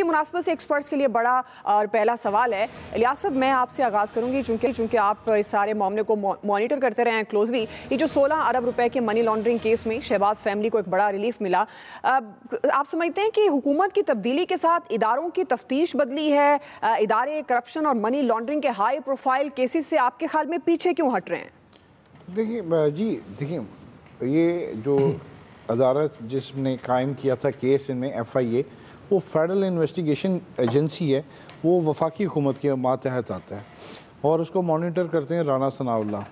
मुनासबत से एक्सपर्ट्स के लिए बड़ा और पहला सवाल है। इलियास साहब, मैं आपसे आगाज़ करूंगी चूंकि आप इस सारे मामले को मॉनिटर करते रहे हैं क्लोजली। ये जो 16 अरब रुपए के मनी लॉन्ड्रिंग केस में शहबाज फैमिली को एक बड़ा रिलीफ मिला, आप समझते हैं कि हुकूमत की तब्दीली के साथ इदारों की तफ्तीश बदली है? इदारे करप्शन और मनी लॉन्ड्रिंग के हाई प्रोफाइल केसेस से आपके ख्याल में पीछे क्यों हट रहे हैं? देखिए ये जो अदालत जिसने कायम किया था केस इनमें FIA, वो फेडरल इन्वेस्टिगेशन एजेंसी है, वो वफाकी हुकूमत के मातहत आता है और उसको मॉनिटर करते हैं राना सनाउल्लाह।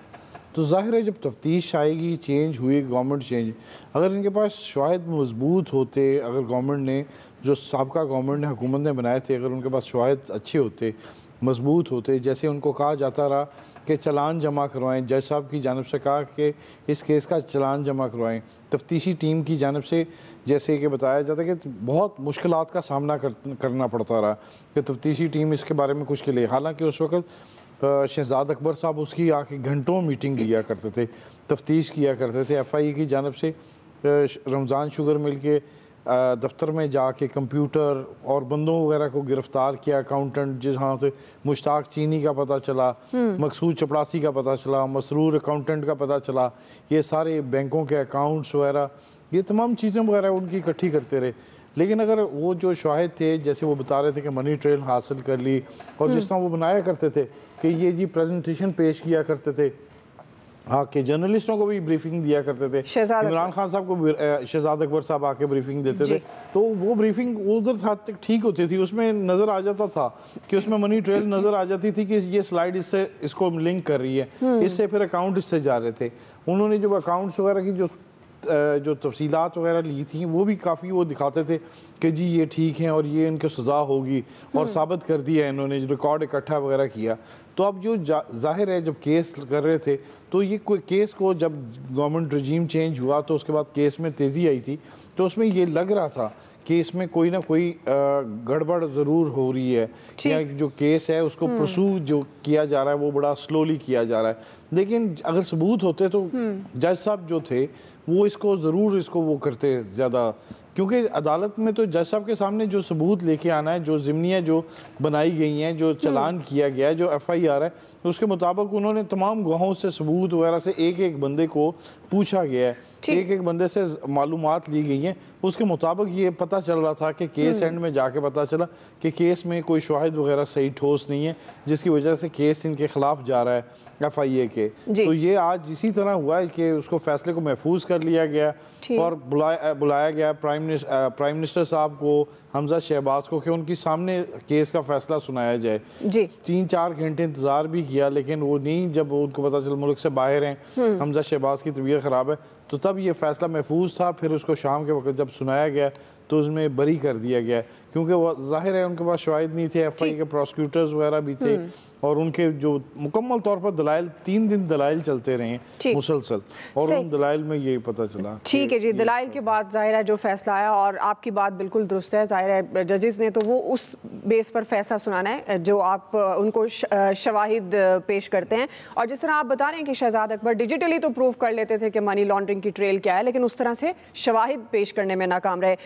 तो ज़ाहिर है जब तफ्तीश आएगी, चेंज हुई, गवर्नमेंट चेंज, अगर इनके पास शवाहिद मजबूत होते, अगर गवर्नमेंट ने जो साबका गवर्नमेंट ने हुकूमत ने बनाए थे, अगर उनके पास शवाहिद अच्छे होते, मजबूत होते, जैसे उनको कहा जाता रहा कि चलान जमा करवाएं, जज साहब की जानब से कहा कि इस केस का चलान जमा करवाएं, तफ्तीशी टीम की जानब से जैसे कि बताया जाता है कि बहुत मुश्किलात का सामना करना पड़ता रहा कि तफ्तीशी टीम इसके बारे में कुछ के लिए, हालांकि उस वक्त शहजाद अकबर साहब उसकी आके घंटों मीटिंग लिया करते थे, तफ्तीश किया करते थे। FIA की जानब से रमज़ान शुगर मिल के दफ्तर में जाके कंप्यूटर और बंदों वगैरह को गिरफ्तार किया, अकाउंटेंट जहाँ से मुश्ताक चीनी का पता चला, मकसूद चपड़ासी का पता चला, मसरूर अकाउंटेंट का पता चला, ये सारे बैंकों के अकाउंट्स वगैरह, ये तमाम चीज़ें वगैरह उनकी इकट्ठी करते रहे। लेकिन अगर वो जो शाहिद थे, जैसे वो बता रहे थे कि मनी ट्रेल हासिल कर ली, और जिस तरह वो बनाया करते थे कि ये जी प्रेजेंटेशन पेश किया करते थे, हाँ, कि जर्नलिस्टों को भी ब्रीफिंग दिया करते थे, इमरान खान साहब को शहजाद अकबर साहब आके ब्रीफिंग देते थे, तो वो ब्रीफिंग उधर हद तक ठीक होती थी, उसमें नज़र आ जाता था कि उसमें मनी ट्रेल नज़र आ जाती थी कि ये स्लाइड इससे इसको लिंक कर रही है, इससे फिर अकाउंट इससे जा रहे थे। उन्होंने जब अकाउंट्स वगैरह की जो तफसीलात वगैरह ली थी, वो भी काफ़ी वो दिखाते थे कि जी ये ठीक हैं और ये इनको सज़ा होगी, और साबित कर दिया इन्होंने, जो रिकॉर्ड इकट्ठा वगैरह किया। तो अब जो जाहिर है जब केस कर रहे थे, तो ये कोई केस को जब गवर्नमेंट रजीम चेंज हुआ तो उसके बाद केस में तेज़ी आई थी, तो उसमें ये लग रहा था कि इसमें कोई ना कोई गड़बड़ ज़रूर हो रही है, या जो केस है उसको परसू जो किया जा रहा है वो बड़ा स्लोली किया जा रहा है। लेकिन अगर सबूत होते तो जज साहब जो थे वो इसको ज़रूर वो करते ज़्यादा, क्योंकि अदालत में तो जज साहब के सामने जो सबूत लेके आना है, जो ज़िम्नियाँ जो बनाई गई हैं, जो चलान किया गया है, जो FIR है, उसके मुताबिक उन्होंने तमाम गवाहों से, सबूत वगैरह से एक एक बंदे को पूछा गया है, एक एक बंदे से मालूमात ली गई हैं। उसके मुताबिक ये पता चल रहा था कि केस एंड में जाके पता चला कि केस में कोई शवाहिद वगैरह सही ठोस नहीं है, जिसकी वजह से केस इनके खिलाफ जा रहा है FIA के। तो ये आज इसी तरह हुआ है कि उसको फैसले को महफूज कर लिया गया और बुलाया गया प्राइम मिनिस्टर साहब को, हमजा शहबाज को, कि उनकी सामने केस का फैसला सुनाया जाए। 3-4 घंटे इंतज़ार भी किया, लेकिन वो नहीं, जब उनको पता चला मुल्क से बाहर हैं, हमजा शहबाज की तबीयत ख़राब है, तो तब ये फैसला महफूज था। फिर उसको शाम के वक्त जब सुनाया गया तो उसमें बरी कर दिया गया, क्योंकि वो ज़ाहिर है उनके पास शवाहिद नहीं थे, FIA के प्रोसिक्यूटर्स वगैरह भी थे, और उनके जो मुकम्मल तौर पर दलाइल, 3 दिन दलाइल चलते रहे मुसलसल, और उन दलाइल में ये पता चला। ठीक है जी, दलाइल के बाद ज़ाहिर है जो फैसला आया, और आपकी बात बिल्कुल दुरुस्त है, ज़ाहिर है जजेस ने तो वो उस बेस पर फैसला सुनाना है जो आप उनको शवाहिद पेश करते हैं। और जिस तरह आप बता रहे हैं कि शहजाद अकबर डिजिटली तो प्रूव कर लेते थे कि मनी लॉन्ड्रिंग की ट्रेल क्या है, लेकिन उस तरह से शवाहिद पेश करने में नाकाम रहे।